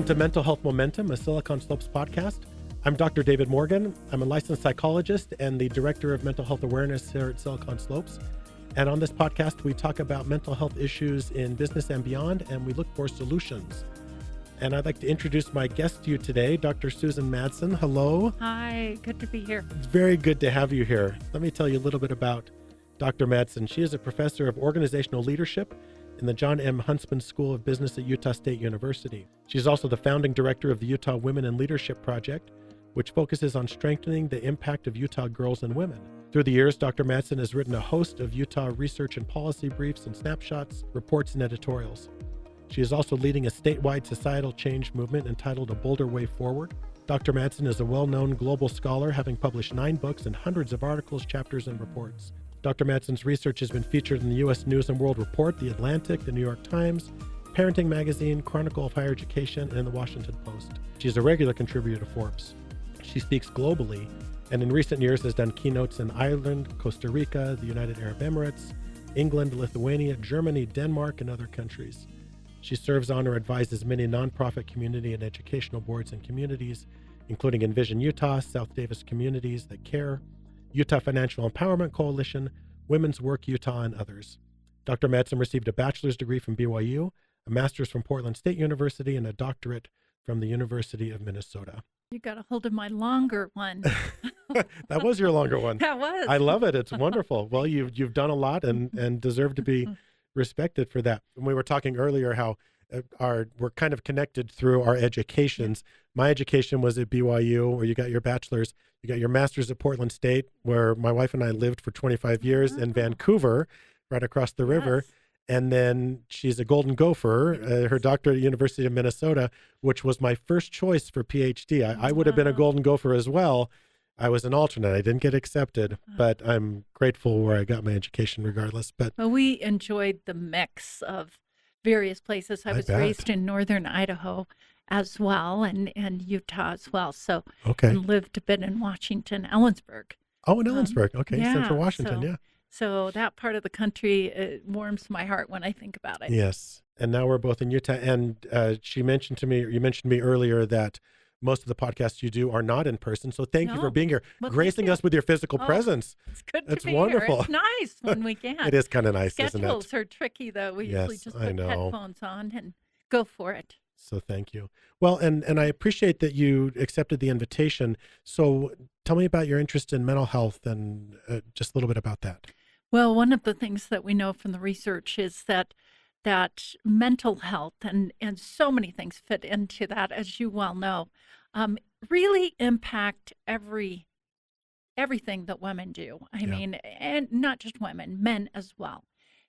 Welcome to Mental Health Momentum, a Silicon Slopes podcast. I'm Dr. David Morgan. I'm a licensed psychologist and the Director of Mental Health Awareness here at Silicon Slopes. And on this podcast, we talk about mental health issues in business and beyond, and we look for solutions. And I'd like to introduce my guest to you today, Dr. Susan Madsen. Hello. Hi, good to be here. It's very good to have you here. Let me tell you a little bit about Dr. Madsen. She is a professor of organizational leadership in the John M. Huntsman School of Business at Utah State University. She's also the founding director of the Utah Women in Leadership Project, which focuses on strengthening the impact of Utah girls and women. Through the years, Dr. Madsen has written a host of Utah research and policy briefs and snapshots, reports, and editorials. She is also leading a statewide societal change movement entitled A Bolder Way Forward. Dr. Madsen is a well-known global scholar, having published 9 books and hundreds of articles, chapters, and reports. Dr. Madsen's research has been featured in the U.S. News & World Report, The Atlantic, The New York Times, Parenting Magazine, Chronicle of Higher Education, and The Washington Post. She's a regular contributor to Forbes. She speaks globally, and in recent years has done keynotes in Ireland, Costa Rica, the United Arab Emirates, England, Lithuania, Germany, Denmark, and other countries. She serves on or advises many nonprofit community and educational boards and communities, including Envision Utah, South Davis Communities That Care, Utah Financial Empowerment Coalition, Women's Work Utah, and others. Dr. Madsen received a bachelor's degree from BYU, a master's from Portland State University, and a doctorate from the University of Minnesota. You got a hold of my longer one. That was your longer one. That was. I love it. It's wonderful. Well, you've done a lot and deserve to be respected for that. And we were talking earlier how we're kind of connected through our educations. My education was at BYU, where you got your bachelor's. You got your master's at Portland State, where my wife and I lived for 25 years in Vancouver, right across the river. And then she's a Golden Gopher, her doctorate at University of Minnesota, which was my first choice for PhD. I would have been a Golden Gopher as well. I was an alternate. I didn't get accepted, but I'm grateful where I got my education regardless. But well, we enjoyed the mix of various places. I was raised in northern Idaho as well, and Utah as well. So and lived a bit in Washington, Ellensburg. Oh, in Ellensburg. Yeah, Central Washington, So that part of the country warms my heart when I think about it. Yes. And now we're both in Utah. And you mentioned to me earlier that most of the podcasts you do are not in person. So thank you for being here, gracing us with your physical presence. It's good That's to be wonderful. Here. It's nice when we can. It is kind of nice, isn't it? Schedules are tricky, though. We usually just put headphones on and go for it. So thank you. Well, and I appreciate that you accepted the invitation. So tell me about your interest in mental health and just a little bit about that. Well, one of the things that we know from the research is that mental health and so many things fit into that, as you well know, really impact everything that women do. I mean, and not just women, men as well.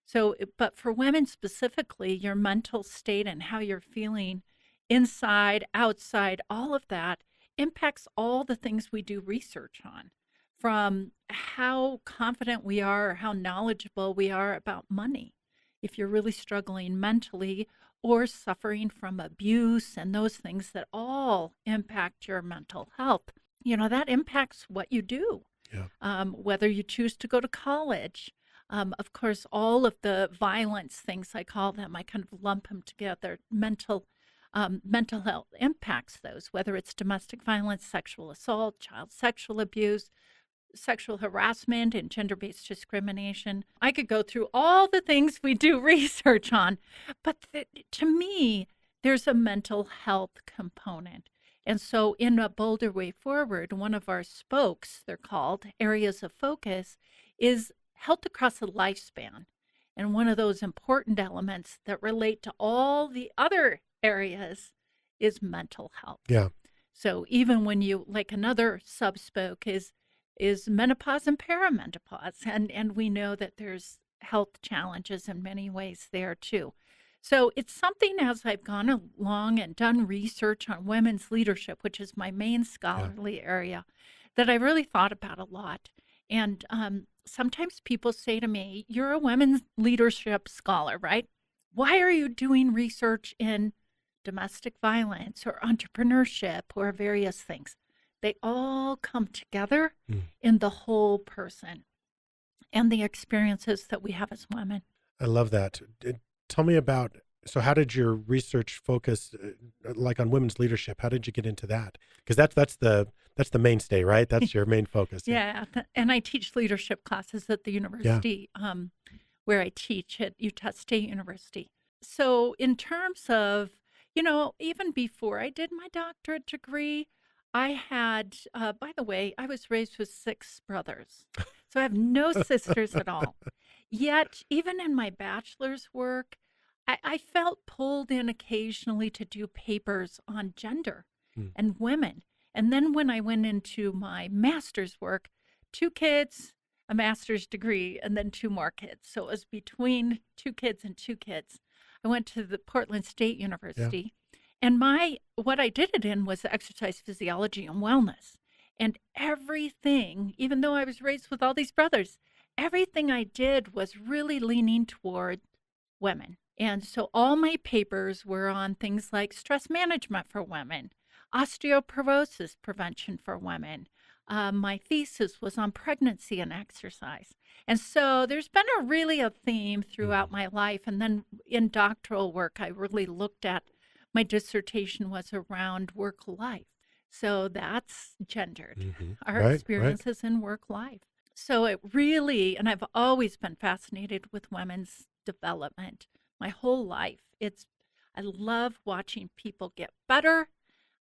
So, but for women specifically, your mental state and how you're feeling inside, outside, all of that impacts all the things we do research on, from how confident we are or how knowledgeable we are about money. If you're really struggling mentally or suffering from abuse and those things that all impact your mental health, that impacts what you do. Whether you choose to go to college. Of course, all of the violence things, I call them, I kind of lump them together. Mental health impacts those, whether it's domestic violence, sexual assault, child sexual abuse, sexual harassment, and gender-based discrimination. I could go through all the things we do research on, but to me, there's a mental health component. And so in A Bolder Way Forward, one of our spokes, they're called areas of focus, is health across a lifespan. And one of those important elements that relate to all the other areas is mental health. Yeah. So even when you, like another sub-spoke is menopause and perimenopause. And we know that there's health challenges in many ways there too. So it's something, as I've gone along and done research on women's leadership, which is my main scholarly area, that I really thought about a lot. And sometimes people say to me, you're a women's leadership scholar, right? Why are you doing research in domestic violence or entrepreneurship or various things? They all come together in the whole person and the experiences that we have as women. I love that. Tell me about So how did your research focus like on women's leadership? How did you get into that? Because that's the mainstay, right? That's your main focus. Yeah, and I teach leadership classes at the Yeah. university where I teach at Utah State University. So in terms of, even before I did my doctorate degree, I had, by the way, I was raised with 6 brothers. So I have no sisters at all. Yet, even in my bachelor's work, I felt pulled in occasionally to do papers on gender Hmm. and women. And then when I went into my master's work, 2 kids, a master's degree, and then 2 more kids. So it was between 2 kids and 2 kids. I went to the Portland State Yeah. University, and what I did it in was exercise physiology and wellness. And everything, even though I was raised with all these brothers, everything I did was really leaning toward women. And so all my papers were on things like stress management for women, osteoporosis prevention for women. My thesis was on pregnancy and exercise. And so there's been really a theme throughout my life. And then in doctoral work, I really looked at, my dissertation was around work life. So that's gendered, Mm-hmm. our Right. experiences in work life. So it really, and I've always been fascinated with women's development my whole life. I love watching people get better,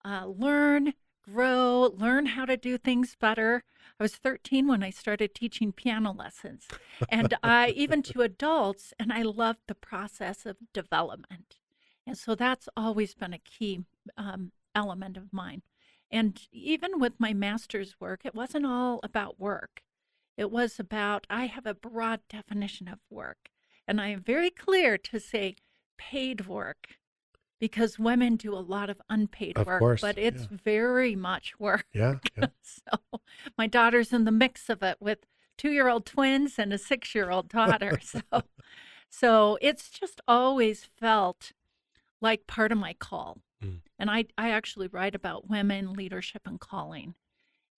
learn, grow, learn how to do things better. I was 13 when I started teaching piano lessons, and even to adults, and I loved the process of development. And so that's always been a key element of mine. And even with my master's work, it wasn't all about work. It was about, I have a broad definition of work. And I am very clear to say paid work, because women do a lot of unpaid Of work, course. but it's Yeah. very much work. Yeah. So my daughter's in the mix of it with 2-year-old twins and a 6-year-old daughter. So it's just always felt like part of my call. Mm. And I actually write about women, leadership, and calling.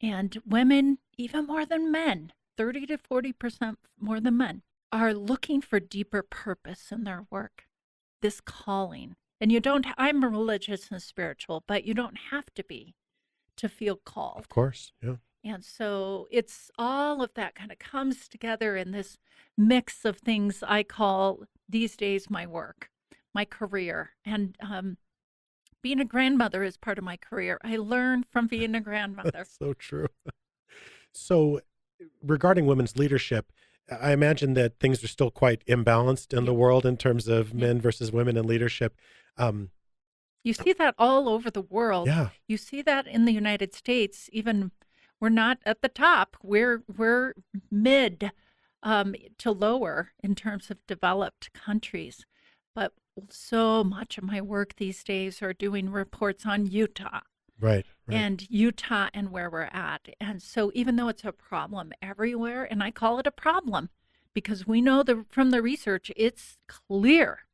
And women, even more than men, 30 to 40% more than men, are looking for deeper purpose in their work, this calling. And I'm religious and spiritual, but you don't have to be to feel called. Of course. Yeah. And so it's all of that kind of comes together in this mix of things I call these days my work, my career. And being a grandmother is part of my career. I learned from being a grandmother. That's so true. So regarding women's leadership, I imagine that things are still quite imbalanced in the world in terms of men versus women in leadership. You see that all over the world. Yeah. You see that in the United States. Even we're not at the top. We're mid to lower in terms of developed countries. But so much of my work these days are doing reports on Utah. Right. And Utah and where we're at. And so even though it's a problem everywhere, and I call it a problem because we know from the research, it's clear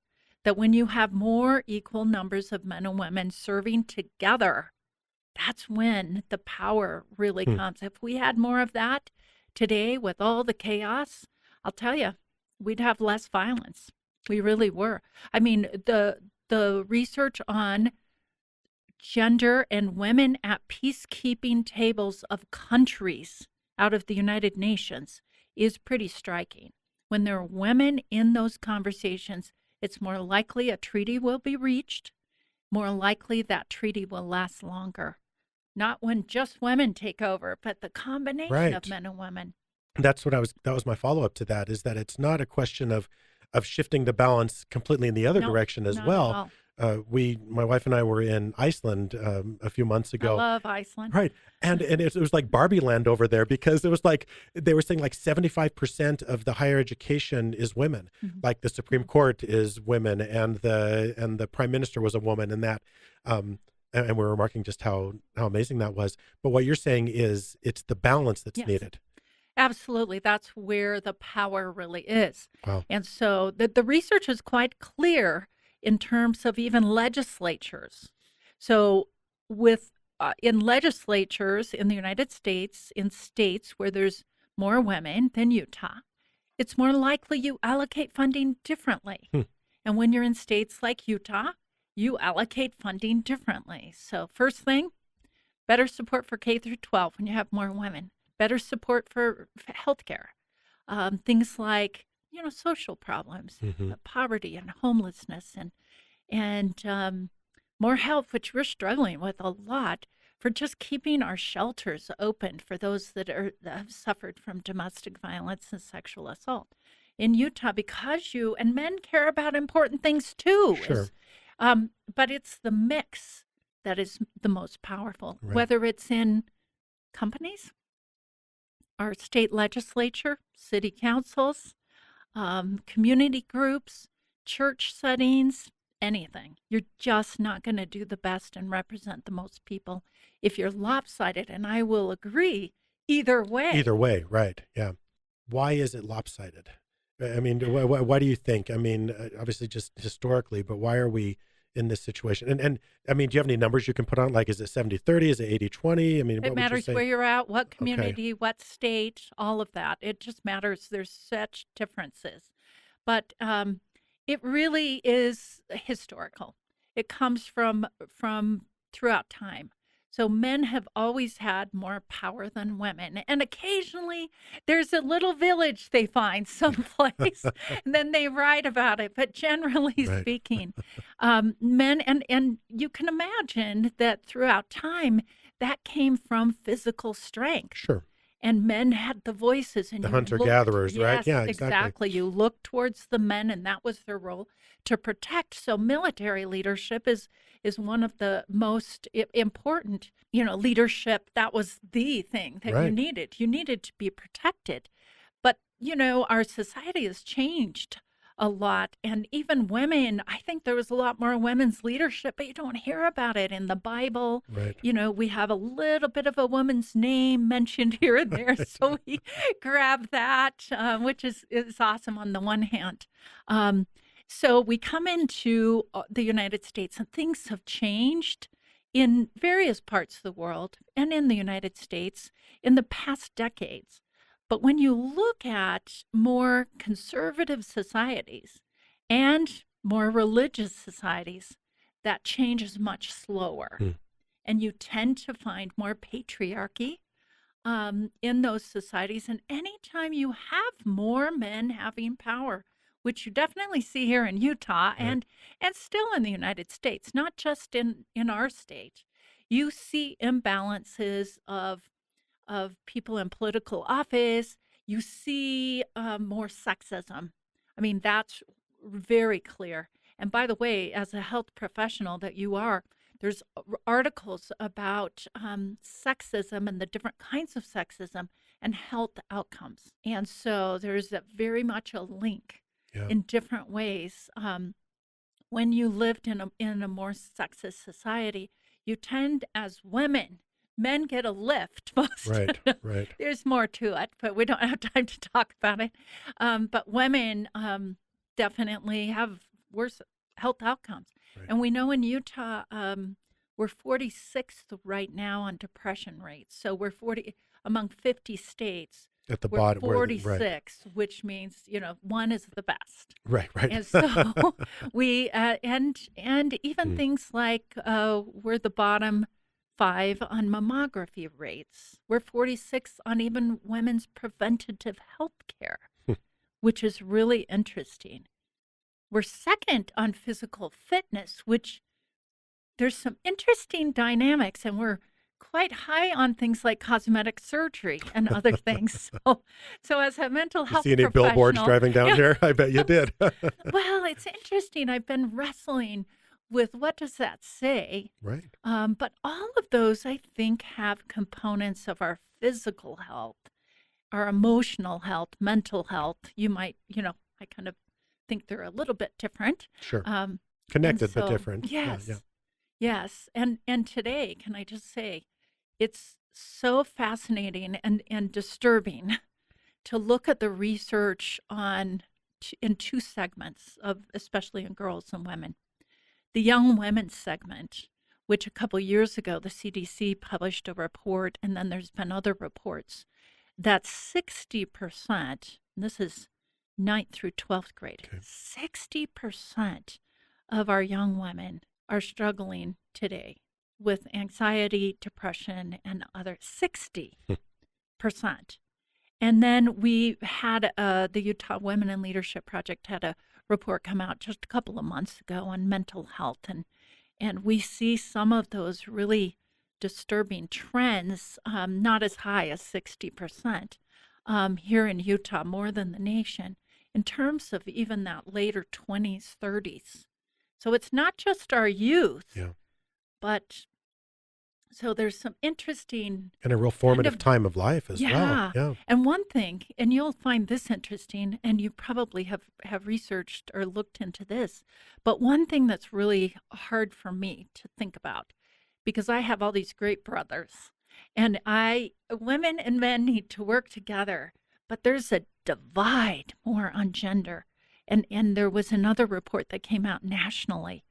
that when you have more equal numbers of men and women serving together, that's when the power really comes. If we had more of that today with all the chaos, I'll tell you, we'd have less violence. We really were. I mean, the research on gender and women at peacekeeping tables of countries out of the United Nations is pretty striking. When there are women in those conversations, it's more likely a treaty will be reached, more likely that treaty will last longer. Not when just women take over, but the combination of men and women. That was my follow-up to that, is that it's not a question of shifting the balance completely in the other direction as well. My wife and I were in Iceland a few months ago. I love Iceland. Right. And it was like Barbie land over there, because it was like, they were saying like 75% of the higher education is women. Mm-hmm. Like the Supreme Court is women, and the Prime Minister was a woman, and that, and we were remarking just how amazing that was. But what you're saying is it's the balance that's needed. Absolutely. That's where the power really is. Wow. And so the research is quite clear in terms of even legislatures. So in legislatures in the United States, in states where there's more women than Utah, it's more likely you allocate funding differently. And when you're in states like Utah, you allocate funding differently. So first thing, better support for K through 12 when you have more women, better support for healthcare, things like, social problems, poverty and homelessness, and more help, which we're struggling with a lot, for just keeping our shelters open for those that have suffered from domestic violence and sexual assault. In Utah, because and men care about important things too. Sure. But it's the mix that is the most powerful, Right. whether it's in companies, our state legislature, city councils, community groups, church settings, anything. You're just not going to do the best and represent the most people if you're lopsided. And I will agree either way. Either way, right. Yeah. Why is it lopsided? I mean, why do you think? I mean, obviously just historically, but why are we in this situation? And I mean, do you have any numbers you can put on? Like, is it 70-30? Is it 80-20? I mean, it matters where you're at, what community, Okay. what state, all of that. It just matters. There's such differences. But it really is historical. It comes from throughout time. So men have always had more power than women. And occasionally there's a little village they find someplace and then they write about it. But generally Right. speaking, men, and you can imagine that throughout time, that came from physical strength. Sure. And men had the voices. And The you hunter-gatherers, looked, right? yes, Yeah, exactly. You looked towards the men, and that was their role to protect. So military leadership is one of the most important, leadership. That was the thing that you Right. needed. You needed to be protected. But, our society has changed a lot. And even women, I think there was a lot more women's leadership, but you don't hear about it in the Bible. Right. We have a little bit of a woman's name mentioned here and there. So we grab that, which is awesome on the one hand. So we come into the United States, and things have changed in various parts of the world and in the United States in the past decades. But when you look at more conservative societies and more religious societies, that change is much slower. And you tend to find more patriarchy in those societies. And anytime you have more men having power, which you definitely see here in Utah and still in the United States, not just in our state, you see imbalances of people in political office. You see more sexism. I mean, that's very clear. And by the way, as a health professional that you are, there's articles about sexism and the different kinds of sexism and health outcomes. And so there's very much a link in different ways. When you lived in a more sexist society, you tend, as women, men get a lift most. Right. Right. There's more to it, but we don't have time to talk about it. But women definitely have worse health outcomes. Right. And we know in Utah, we're 46th right now on depression rates. So we're among 50 states. At the We're bottom. 46, which means, one is the best. Right. Right. And so we, and even things like we're the bottom 5 on mammography rates. We're 46 on even women's preventative health care, which is really interesting. We're second on physical fitness, which there's some interesting dynamics, and we're quite high on things like cosmetic surgery and other things. So as a mental health You see any billboards driving down here? I bet you did. Well, it's interesting. I've been wrestling with what does that say? Right. But all of those, I think, have components of our physical health, our emotional health, mental health. You might, I kind of think they're a little bit different. Sure. Connected but so, different. Yes. Yeah. Yes. And today, can I just say, it's so fascinating and disturbing to look at the research in 2 segments of, especially in girls and women. The young women segment, which a couple years ago, the CDC published a report, and then there's been other reports, that 60%, and this is ninth through 12th grade. Okay. 60% of our young women are struggling today with anxiety, depression, and other 60%. And then we had the Utah Women in Leadership Project had a report come out just a couple of months ago on mental health, and we see some of those really disturbing trends, not as high as 60% here in Utah, more than the nation, in terms of even that later 20s, 30s. So it's not just our youth, but so there's some interesting and a real formative time of life as well. Yeah. And one thing, and you'll find this interesting, and you probably have researched or looked into this, but one thing that's really hard for me to think about, because I have all these great brothers, and women and men need to work together, but there's a divide more on gender. And there was another report that came out nationally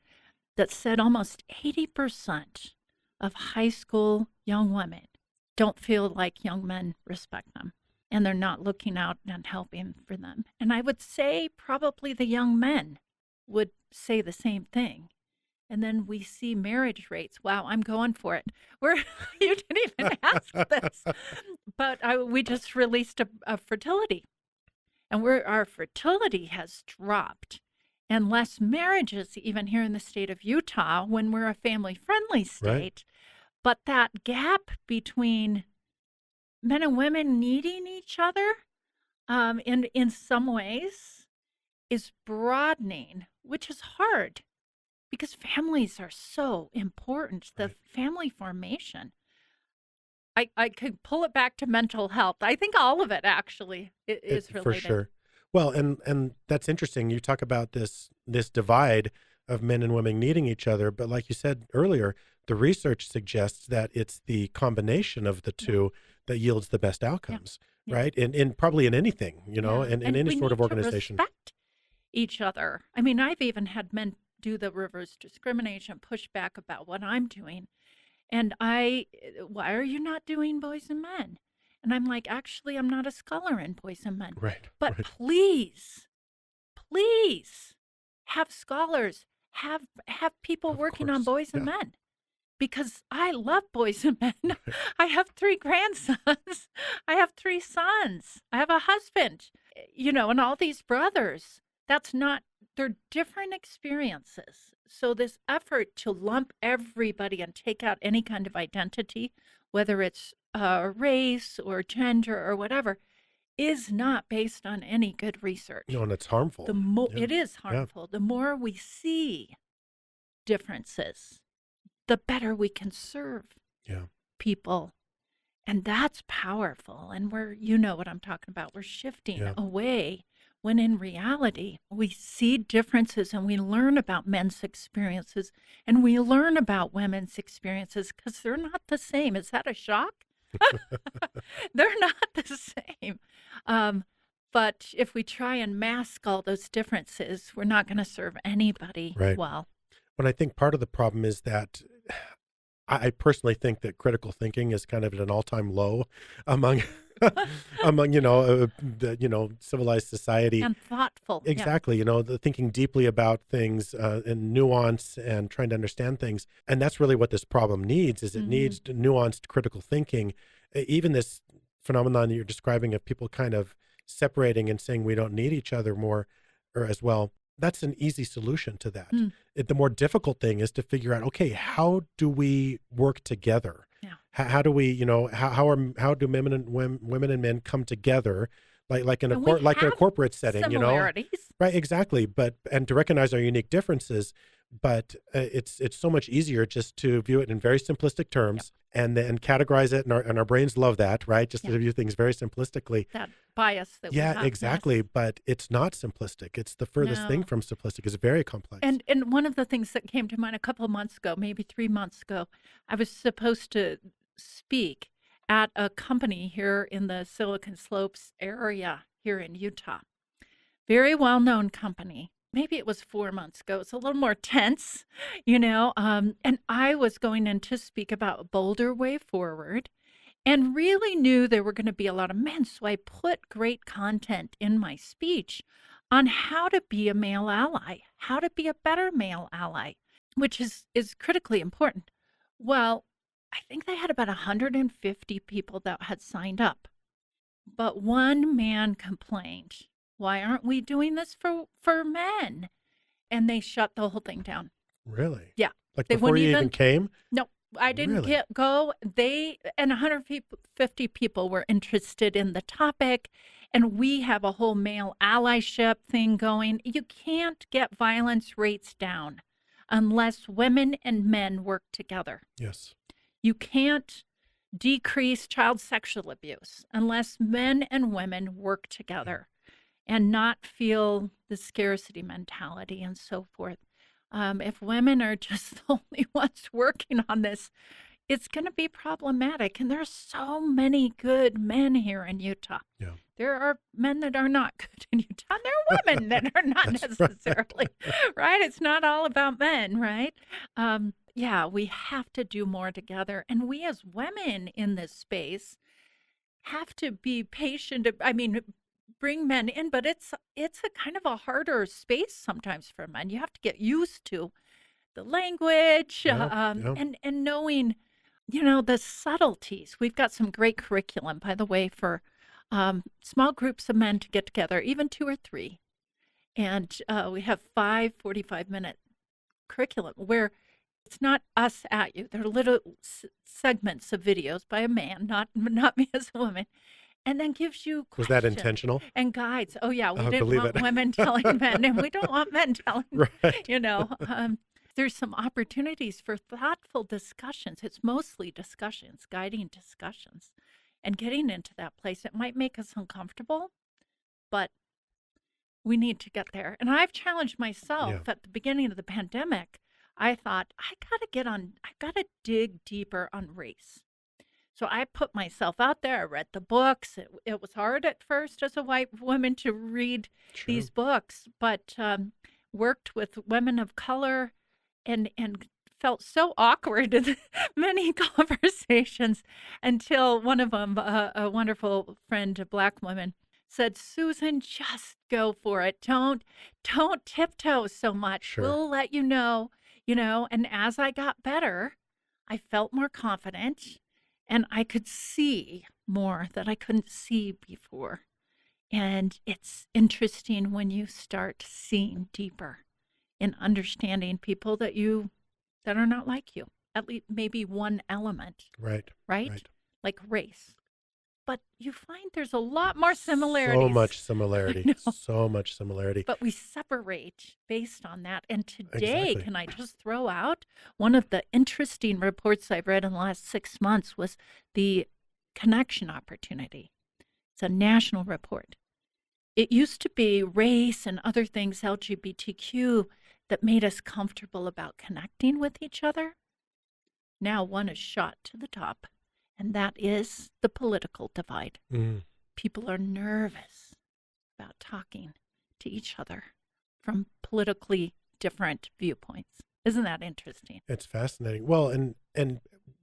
that said almost 80% of high school young women don't feel like young men respect them, and they're not looking out and helping for them. And I would say probably the young men would say the same thing. And then we see marriage rates. Wow, I'm going for it. You didn't even ask this, but we just released a fertility, and our fertility has dropped. And less marriages, even here in the state of Utah, when we're a family-friendly state. Right. But that gap between men and women needing each other, in some ways, is broadening, which is hard because families are so important. The family formation. I could pull it back to mental health. I think all of it actually is related. For sure. Well, and that's interesting. You talk about this divide of men and women needing each other, but like you said earlier, the research suggests that it's the combination of the two that yields the best outcomes, right? In probably in anything, in any sort of organization. To respect each other. I mean, I've even had men do the reverse discrimination, push back about what I'm doing, and why are you not doing boys and men? And I'm like, actually, I'm not a scholar in boys and men. Right. But please have scholars, have people working on boys and men. Because I love boys and men. I have 3 grandsons. I have 3 sons. I have a husband, and all these brothers. They're different experiences. So this effort to lump everybody and take out any kind of identity, whether it's race or gender or whatever, is not based on any good research. No, and it's harmful. It is harmful. The more we see differences, the better we can serve people. And that's powerful. And you know what I'm talking about. We're shifting away when in reality, we see differences and we learn about men's experiences and we learn about women's experiences because they're not the same. Is that a shock? They're not the same. But if we try and mask all those differences, we're not going to serve anybody well. But I think part of the problem is that I personally think that critical thinking is kind of at an all-time low among civilized society. And thoughtful. Exactly. The thinking deeply about things and nuance and trying to understand things. And that's really what this problem needs, is it needs nuanced critical thinking. Even this phenomenon that you're describing of people kind of separating and saying we don't need each other more or as well. That's an easy solution to that. The more difficult thing is to figure out, okay, how do we work together? Yeah. How do we, how do women and men come together, like in a corporate setting, similarities. Right, exactly. And to recognize our unique differences, but it's so much easier just to view it in very simplistic terms and then categorize it, and our brains love that, right? Just to view things very simplistically. That bias that we have. Yeah, exactly. But it's not simplistic. It's the furthest thing from simplistic. It's very complex. And one of the things that came to mind a couple of months ago, maybe 3 months ago, I was supposed to speak at a company here in the Silicon Slopes area here in Utah. Very well-known company. Maybe it was 4 months ago. It's a little more tense, and I was going in to speak about a bolder way forward. and really knew there were going to be a lot of men. So I put great content in my speech on how to be a male ally, how to be a better male ally, which is critically important. Well, I think they had about 150 people that had signed up, but one man complained, "Why aren't we doing this for men?" And they shut the whole thing down. Really? Yeah. Like They before wouldn't you even even came? No, I didn't Really? go. They and 150 people were interested in the topic, and we have a whole male allyship thing going. You can't get violence rates down unless women and men work together. Yes. You can't decrease child sexual abuse unless men and women work together and not feel the scarcity mentality and so forth. If women are just the only ones working on this, it's going to be problematic. And there's so many good men here in Utah. Yeah. There are men that are not good in Utah. And there are women that are not That's necessarily, right? It's not all about men, right? Yeah, we have to do more together. And we as women in this space have to be patient. I mean, bring men in, but it's a kind of a harder space sometimes for men. You have to get used to the language, Yeah. Yeah. and knowing, the subtleties. We've got some great curriculum, by the way, for small groups of men to get together, even 2 or 3. And we have 5 45-minute curriculum where it's not us at you. They're little segments of videos by a man, not me as a woman, and then gives you Was that questions intentional? and guides. Oh, yeah, we I didn't believe want it. women telling men, and we don't want men telling, Right. there's some opportunities for thoughtful discussions. It's mostly discussions, guiding discussions, and getting into that place. It might make us uncomfortable, but we need to get there. And I've challenged myself Yeah. at the beginning of the pandemic. I thought, I got to dig deeper on race. So I put myself out there. I read the books. It was hard at first as a white woman to read True. these books, but worked with women of color and felt so awkward in many conversations until one of them, a wonderful friend, a Black woman, said, "Susan, just go for it. Don't tiptoe so much. Sure. We'll let you know." And as I got better, I felt more confident. And I could see more that I couldn't see before. And it's interesting when you start seeing deeper and understanding people that are not like you, at least maybe one element, Right. right? Like race. But you find there's a lot more similarities. So much similarity. I know. So much similarity. But we separate based on that. And today, Exactly. can I just throw out one of the interesting reports I've read in the last 6 months was the connection opportunity. It's a national report. It used to be race and other things, LGBTQ, that made us comfortable about connecting with each other. Now one is shot to the top, and that is the political divide. Mm. People are nervous about talking to each other from politically different viewpoints. Isn't that interesting? It's fascinating. Well, and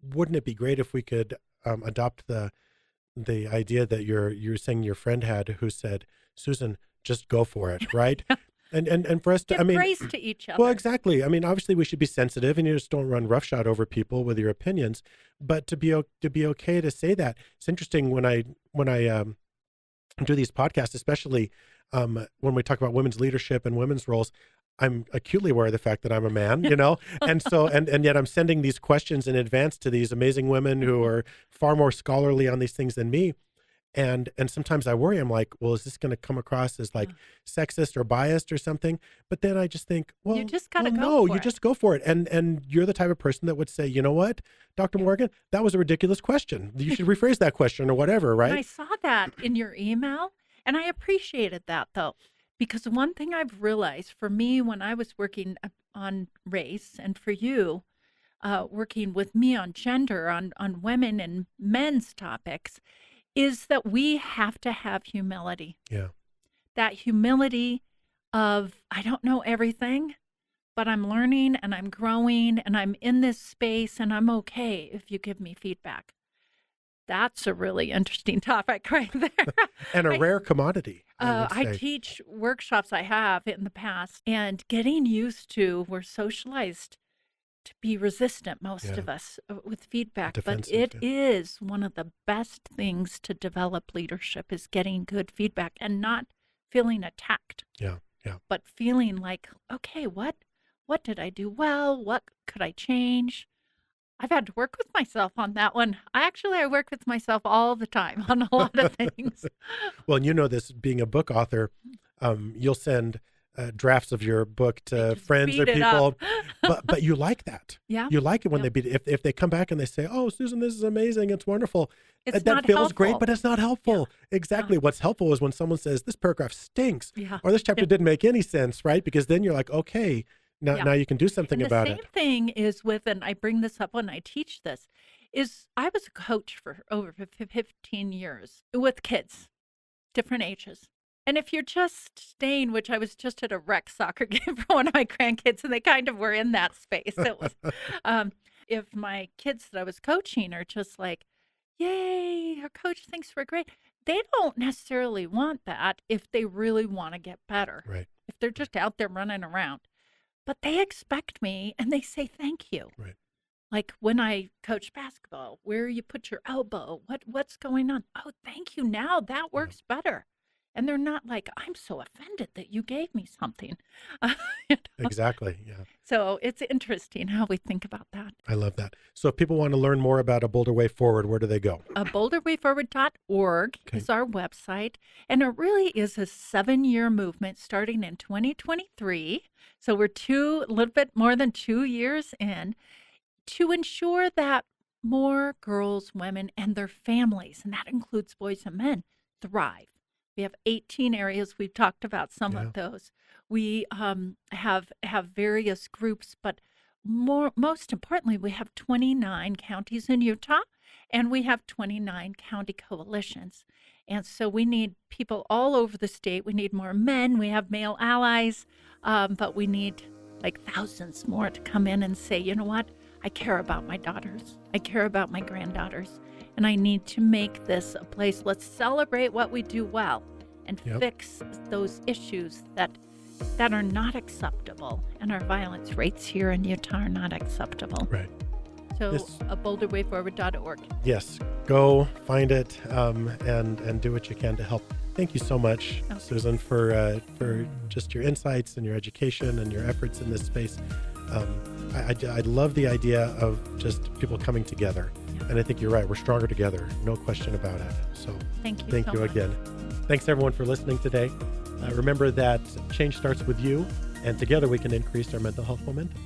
wouldn't it be great if we could adopt the idea that you're saying your friend had, who said, "Susan, just go for it," right? And for us to, Give grace to each other. well, exactly. I mean, obviously we should be sensitive, and you just don't run roughshod over people with your opinions. But to be okay to say that. It's interesting when I do these podcasts, especially when we talk about women's leadership and women's roles. I'm acutely aware of the fact that I'm a man, and so and yet I'm sending these questions in advance to these amazing women who are far more scholarly on these things than me. And sometimes I worry. I'm like, well, is this going to come across as like sexist or biased or something? But then I just think, well, You just gotta go no, for you it. just go for it. And you're the type of person that would say, you know what, Dr. Morgan, that was a ridiculous question. You should rephrase that question or whatever, right? And I saw that in your email, and I appreciated that, though, because one thing I've realized for me when I was working on race, and for you, working with me on gender, on women and men's topics, is that we have to have humility. Yeah. That humility of, I don't know everything, but I'm learning and I'm growing and I'm in this space and I'm okay if you give me feedback. That's a really interesting topic right there. And a I, rare commodity, I would I say. teach workshops I have in the past, and getting used to, we're socialized to be resistant, most Yeah. of us, with feedback. But Defensive. it Yeah. is one of the best things to develop leadership is getting good feedback and not feeling attacked, Yeah. Yeah. but feeling like, okay, what did I do well? What could I change? I've had to work with myself on that one. I work with myself all the time on a lot of things. Well, and you know this, being a book author, you'll send drafts of your book I to just friends or beat it people, up. but you like that. Yeah. You like it when Yeah. they beat it. If they come back and they say, "Oh, Susan, this is amazing. It's wonderful." It's That not feels great, helpful. but it's not helpful. Exactly. What's helpful is when someone says, "This paragraph stinks," Yeah. or "This chapter Yeah. didn't make any sense," right? Because then you're like, "Okay, now Yeah. now you can do something And the about same it." thing is with, and I bring this up when I teach this, is I was a coach for over 15 years with kids, different ages. And if you're just staying, which I was just at a rec soccer game for one of my grandkids, and they kind of were in that space. It was, if my kids that I was coaching are just like, yay, our coach thinks we're great, they don't necessarily want that if they really want to get better, Right. if they're just out there running around. But they expect me and they say thank you. Right. Like when I coach basketball, where you put your elbow, what's going on? Oh, thank you. Now that works better. And they're not like, I'm so offended that you gave me something. You know? Exactly. Yeah. So it's interesting how we think about that. I love that. So if people want to learn more about A Bolder Way Forward, where do they go? BoulderWayForward.org Okay. is our website. And it really is a 7-year movement starting in 2023. So we're a little bit more than 2 years in, to ensure that more girls, women, and their families, and that includes boys and men, thrive. We have 18 areas. We've talked about some Yeah. of those. We have various groups, but most importantly, we have 29 counties in Utah, and we have 29 county coalitions. And so we need people all over the state. We need more men. We have male allies, but we need like thousands more to come in and say, you know what? I care about my daughters. I care about my granddaughters. And I need to make this a place. Let's celebrate what we do well and fix those issues that are not acceptable. And our violence rates here in Utah are not acceptable. Right. So Yes. BoulderWayForward.org. Yes. Go find it and do what you can to help. Thank you so much, Okay. Susan, for just your insights and your education and your efforts in this space. I love the idea of just people coming together. And I think you're right. We're stronger together. No question about it. So Thank you thank so you much. again. Thanks, everyone, for listening today. Remember that change starts with you, and together we can increase our mental health momentum.